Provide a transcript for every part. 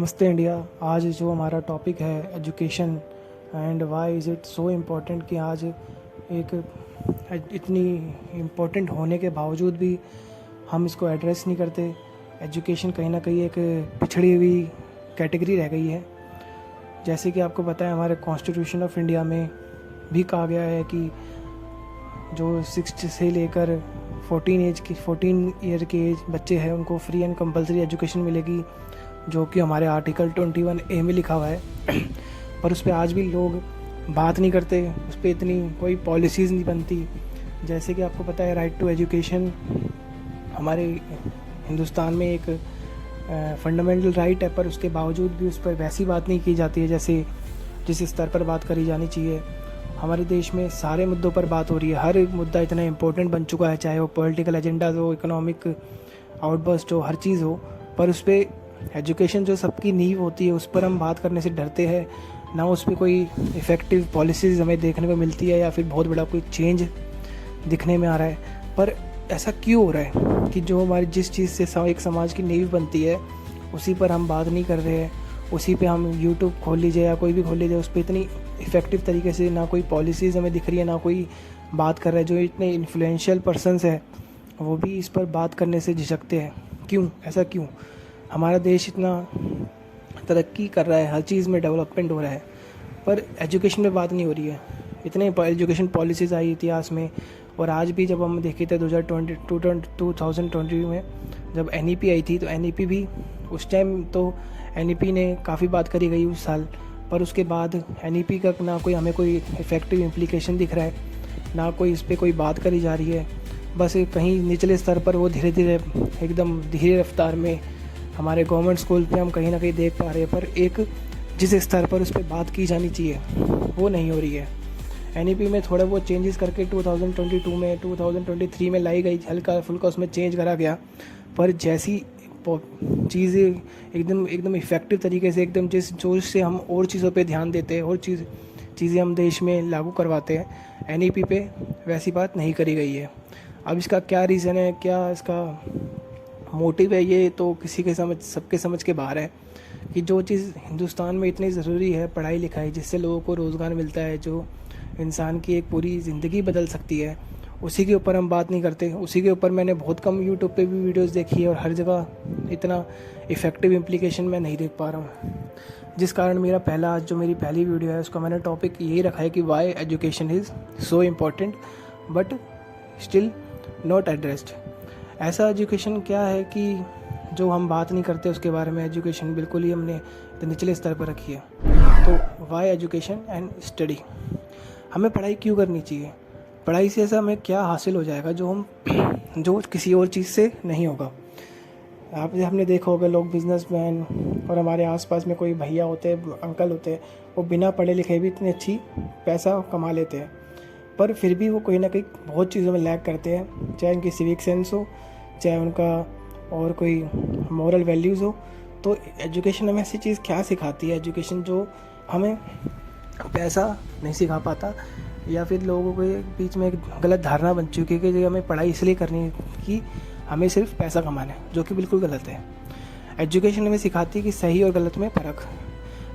नमस्ते इंडिया। आज जो हमारा टॉपिक है education and why is it so important कि आज एक इतनी इम्पोर्टेंट होने के बावजूद भी हम इसको एड्रेस नहीं करते। एजुकेशन कहीं ना कहीं एक पिछड़ी हुई कैटेगरी रह गई है। जैसे कि आपको पता है, हमारे कॉन्स्टिट्यूशन ऑफ इंडिया में भी कहा गया है कि जो 6 से लेकर 14 ईयर के एज बच्चे हैं उनको फ्री एंड कंपलसरी एजुकेशन मिलेगी, जो कि हमारे आर्टिकल 21A में लिखा हुआ है। पर उस पर आज भी लोग बात नहीं करते, उस पर इतनी कोई पॉलिसीज़ नहीं बनती। जैसे कि आपको पता है, राइट टू एजुकेशन हमारे हिंदुस्तान में एक फंडामेंटल राइट है, पर उसके बावजूद भी उस पर वैसी बात नहीं की जाती है जैसे जिस स्तर पर बात करी जानी चाहिए। हमारे देश में सारे मुद्दों पर बात हो रही है, हर मुद्दा इतना इम्पोर्टेंट बन चुका है, चाहे वो पॉलिटिकल एजेंडा हो, इकोनॉमिक आउटबर्स्ट हो, हर चीज़ हो, पर उस पर एजुकेशन जो सबकी नींव होती है उस पर हम बात करने से डरते हैं। ना उस पर कोई इफ़ेक्टिव पॉलिसीज़ हमें देखने को मिलती है या फिर बहुत बड़ा कोई चेंज दिखने में आ रहा है। पर ऐसा क्यों हो रहा है कि जो हमारी जिस चीज़ से एक समाज की नींव बनती है उसी पर हम बात नहीं कर रहे हैं। उसी पे हम यूट्यूब खोल लीजिए या कोई भी खोल लीजिए, उस पर इतनी इफ़ेक्टिव तरीके से ना कोई पॉलिसीज़ हमें दिख रही है, ना कोई बात कर रहा है। जो इतने इन्फ्लुएंशियल पर्सनस है वो भी इस पर बात करने से झिझकते हैं। क्यों? ऐसा क्यों? हमारा देश इतना तरक्की कर रहा है, हर चीज़ में डेवलपमेंट हो रहा है, पर एजुकेशन में बात नहीं हो रही है। इतने एजुकेशन पॉलिसीज़ आई इतिहास में, और आज भी जब हम देखे थे 2020 में जब NEP आई थी, तो NEP भी उस टाइम तो NEP ने काफ़ी बात करी गई उस साल, पर उसके बाद NEP का ना कोई हमें कोई इफ़ेक्टिव इम्प्लीकेशन दिख रहा है, ना कोई इस पर कोई बात करी जा रही है। बस कहीं निचले स्तर पर वो धीरे धीरे एकदम धीरे रफ्तार में हमारे गवर्नमेंट स्कूल पे हम कहीं ना कहीं देख पा रहे हैं, पर एक जिस स्तर पर उस पर बात की जानी चाहिए वो नहीं हो रही है। NEP में थोड़ा बहुत चेंजेस करके 2022 में 2023 में लाई गई, हल्का फुल्का उसमें चेंज करा गया, पर जैसी चीज़ें एकदम इफ़ेक्टिव तरीके से, एकदम जिस जोश से हम और चीज़ों पे ध्यान देते हैं और चीज़ें हम देश में लागू करवाते हैं, NEP पे वैसी बात नहीं करी गई है। अब इसका क्या रीज़न है, क्या इसका मोटिव है, ये तो सबके समझ के बाहर है। कि जो चीज़ हिंदुस्तान में इतनी ज़रूरी है, पढ़ाई लिखाई, जिससे लोगों को रोज़गार मिलता है, जो इंसान की एक पूरी ज़िंदगी बदल सकती है, उसी के ऊपर हम बात नहीं करते। उसी के ऊपर मैंने बहुत कम यूट्यूब पे भी वीडियोस देखी है, और हर जगह इतना इफ़ेक्टिव इम्प्लीकेशन मैं नहीं देख पा रहा हूँ। जिस कारण मेरी पहली वीडियो है, उसका मैंने टॉपिक यही रखा है कि why education is so important but still not addressed. ऐसा एजुकेशन क्या है कि जो हम बात नहीं करते उसके बारे में। एजुकेशन बिल्कुल ही हमने निचले स्तर पर रखी है। तो वाई एजुकेशन एंड स्टडी, हमें पढ़ाई क्यों करनी चाहिए? पढ़ाई से ऐसा हमें क्या हासिल हो जाएगा जो किसी और चीज़ से नहीं होगा। आपने देखा होगा, लोग बिजनेसमैन और हमारे आसपास में कोई भैया होते हैं, अंकल होते हैं, वो बिना पढ़े लिखे भी इतनी अच्छी पैसा कमा लेते हैं, पर फिर भी वो कोई ना कोई बहुत चीज़ों में लैग करते हैं, चाहे उनकी सिविक सेंस हो, चाहे उनका और कोई मॉरल वैल्यूज़ हो। तो एजुकेशन हमें ऐसी चीज़ क्या सिखाती है? एजुकेशन जो हमें पैसा नहीं सिखा पाता, या फिर लोगों के बीच में एक गलत धारणा बन चुकी है कि हमें पढ़ाई इसलिए करनी है कि हमें सिर्फ पैसा कमाना है, जो कि बिल्कुल गलत है। एजुकेशन हमें सिखाती है कि सही और गलत में फ़र्क,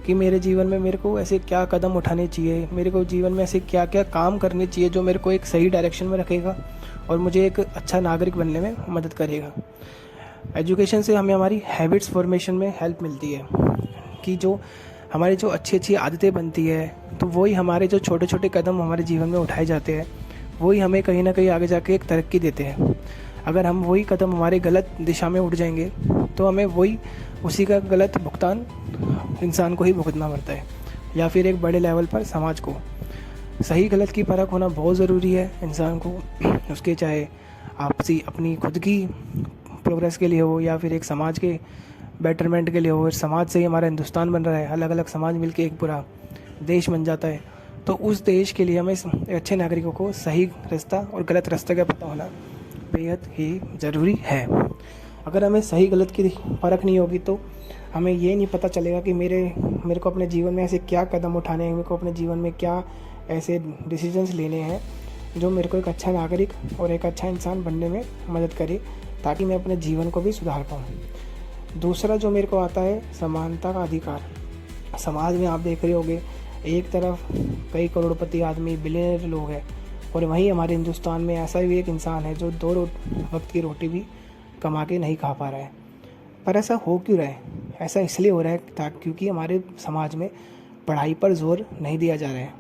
कि मेरे जीवन में मेरे को ऐसे क्या कदम उठाने चाहिए, मेरे को जीवन में ऐसे क्या क्या काम करने चाहिए जो मेरे को एक सही डायरेक्शन में रखेगा और मुझे एक अच्छा नागरिक बनने में मदद करेगा। एजुकेशन से हमें हमारी हैबिट्स फॉर्मेशन में हेल्प मिलती है, कि जो हमारी जो अच्छी आदतें बनती है, तो वही हमारे जो छोटे छोटे कदम हमारे जीवन में उठाए जाते हैं, वही हमें कहीं ना कहीं आगे जाके एक तरक्की देते हैं। अगर हम वही कदम हमारे गलत दिशा में उठ जाएंगे तो हमें उसी का गलत भुगतान इंसान को ही भुगतना पड़ता है, या फिर एक बड़े लेवल पर समाज को। सही गलत की परख होना बहुत ज़रूरी है इंसान को, उसके चाहे आपसी अपनी खुद की प्रोग्रेस के लिए हो, या फिर एक समाज के बेटरमेंट के लिए हो। समाज से ही हमारा हिंदुस्तान बन रहा है, अलग अलग समाज मिलके एक पूरा देश बन जाता है। तो उस देश के लिए हमें अच्छे नागरिकों को सही रास्ता और गलत रास्ते का पता होना बेहद ही ज़रूरी है। अगर हमें सही गलत की परख नहीं होगी तो हमें ये नहीं पता चलेगा कि मेरे को अपने जीवन में ऐसे क्या कदम उठाने हैं, मेरे को अपने जीवन में क्या ऐसे डिसीजंस लेने हैं जो मेरे को एक अच्छा नागरिक और एक अच्छा इंसान बनने में मदद करे, ताकि मैं अपने जीवन को भी सुधार पाऊँ। दूसरा जो मेरे को आता है समानता का अधिकार। समाज में आप देख रहे होंगे, एक तरफ कई करोड़पति आदमी बिलियनर लोग हैं, और वहीं हमारे हिंदुस्तान में ऐसा भी एक इंसान है जो 2 वक्त की रोटी भी कमा के नहीं खा पा रहा है। पर ऐसा हो क्यों रहा है? ऐसा इसलिए हो रहा है क्योंकि हमारे समाज में पढ़ाई पर जोर नहीं दिया जा रहा है।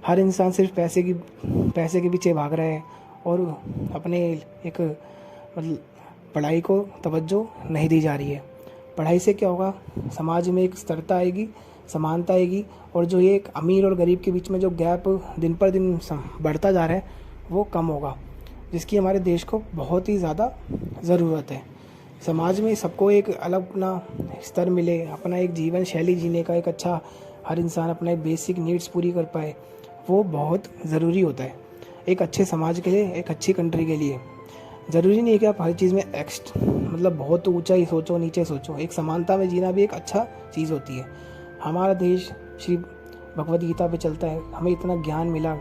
हर इंसान सिर्फ पैसे के पीछे भाग रहा है और अपने एक मतलब पढ़ाई को तवज्जो नहीं दी जा रही है। पढ़ाई से क्या होगा? समाज में एक स्थिरता आएगी, समानता आएगी, और जो ये एक अमीर और गरीब के बीच में जो गैप दिन पर दिन बढ़ता जा रहा है वो कम होगा, जिसकी हमारे देश को बहुत ही ज़्यादा ज़रूरत है। समाज में सबको एक अलग अपना स्तर मिले, अपना एक जीवन शैली जीने का एक अच्छा, हर इंसान अपना एक बेसिक नीड्स पूरी कर पाए, वो बहुत ज़रूरी होता है एक अच्छे समाज के लिए, एक अच्छी कंट्री के लिए। ज़रूरी नहीं है कि आप हर चीज़ में मतलब बहुत ऊंचा ही सोचो, नीचे सोचो। एक समानता में जीना भी एक अच्छा चीज़ होती है। हमारा देश श्री भगवद गीता पे चलता है, हमें इतना ज्ञान मिला,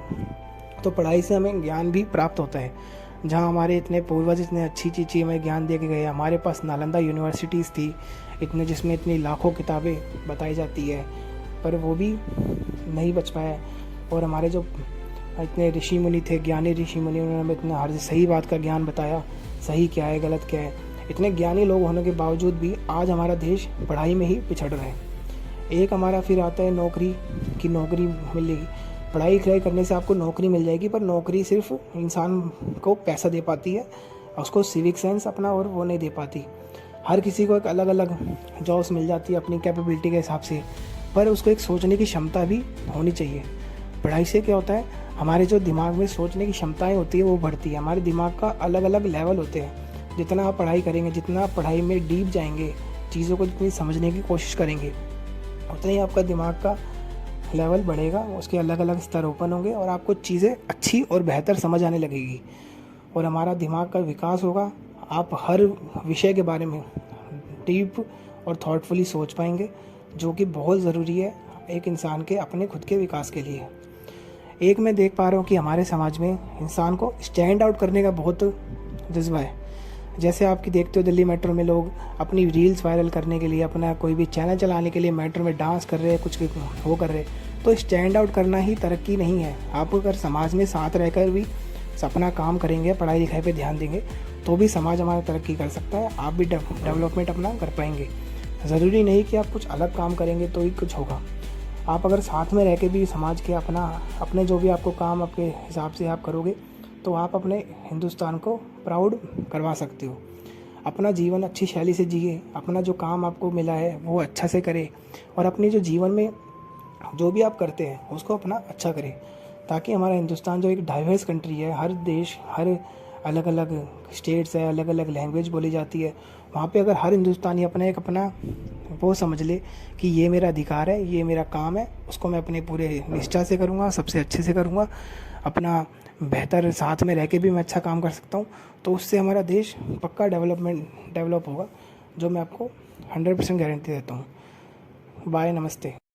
तो पढ़ाई से हमें ज्ञान भी प्राप्त होता है। जहाँ हमारे इतने पूर्वज इतने अच्छी चीज़ हमें ज्ञान दे के गए। हमारे पास नालंदा यूनिवर्सिटीज़ थी जिसमें इतनी लाखों किताबें बताई जाती है, पर वो भी नहीं बच पाया। और हमारे जो इतने ऋषि मुनि थे, ज्ञानी ऋषि मुनि, उन्होंने हमें इतना हर सही बात का ज्ञान बताया, सही क्या है गलत क्या है। इतने ज्ञानी लोग होने के बावजूद भी आज हमारा देश पढ़ाई में ही पिछड़ रहा है। एक हमारा फिर आता है नौकरी की, नौकरी मिलेगी। पढ़ाई लिखाई करने से आपको नौकरी मिल जाएगी, पर नौकरी सिर्फ इंसान को पैसा दे पाती है, उसको सिविक सेंस अपना और वो नहीं दे पाती। हर किसी को एक अलग अलग जॉब्स मिल जाती है अपनी कैपेबिलिटी के हिसाब से, पर उसको एक सोचने की क्षमता भी होनी चाहिए। पढ़ाई से क्या होता है, हमारे जो दिमाग में सोचने की क्षमताएं होती है वो बढ़ती है। हमारे दिमाग का अलग अलग लेवल होते हैं। जितना आप पढ़ाई करेंगे, जितना आप पढ़ाई में डीप जाएंगे, चीज़ों को जितनी समझने की कोशिश करेंगे, उतना ही आपका दिमाग का लेवल बढ़ेगा, उसके अलग अलग स्तर ओपन होंगे और आपको चीज़ें अच्छी और बेहतर समझ आने लगेगी, और हमारा दिमाग का विकास होगा। आप हर विषय के बारे में डीप और थॉटफुली सोच पाएंगे, जो कि बहुत ज़रूरी है एक इंसान के अपने खुद के विकास के लिए। एक मैं देख पा रहा हूँ कि हमारे समाज में इंसान को स्टैंड आउट करने का बहुत जज्बा है। जैसे आपकी देखते हो दिल्ली मेट्रो में लोग अपनी रील्स वायरल करने के लिए, अपना कोई भी चैनल चलाने के लिए मेट्रो में डांस कर रहे हैं, कुछ वो कर रहे हैं। तो स्टैंड आउट करना ही तरक्की नहीं है। आप अगर समाज में साथ रहकर भी अपना काम करेंगे, पढ़ाई लिखाई पे ध्यान देंगे, तो भी समाज हमारा तरक्की कर सकता है। आप भी डेवलपमेंट अपना कर पाएंगे। ज़रूरी नहीं कि आप कुछ अलग काम करेंगे तो ही कुछ होगा। आप अगर साथ में रह के भी समाज के अपने जो भी आपको काम आपके हिसाब से आप करोगे, तो आप अपने हिंदुस्तान को प्राउड करवा सकते हो। अपना जीवन अच्छी शैली से जिए, अपना जो काम आपको मिला है वो अच्छा से करें, और अपने जो जीवन में जो भी आप करते हैं उसको अपना अच्छा करें, ताकि हमारा हिंदुस्तान जो एक डाइवर्स कंट्री है, हर देश, हर अलग अलग स्टेट्स है, अलग अलग लैंग्वेज बोली जाती है, वहाँ पे अगर हर हिंदुस्तानी अपना वो समझ ले कि ये मेरा अधिकार है, ये मेरा काम है, उसको मैं अपने पूरे निष्ठा से करूँगा, सबसे अच्छे से करूँगा, अपना बेहतर साथ में रह के भी मैं अच्छा काम कर सकता हूँ, तो उससे हमारा देश पक्का डेवलप होगा, जो मैं आपको 100% गारंटी देता हूँ। बाय, नमस्ते।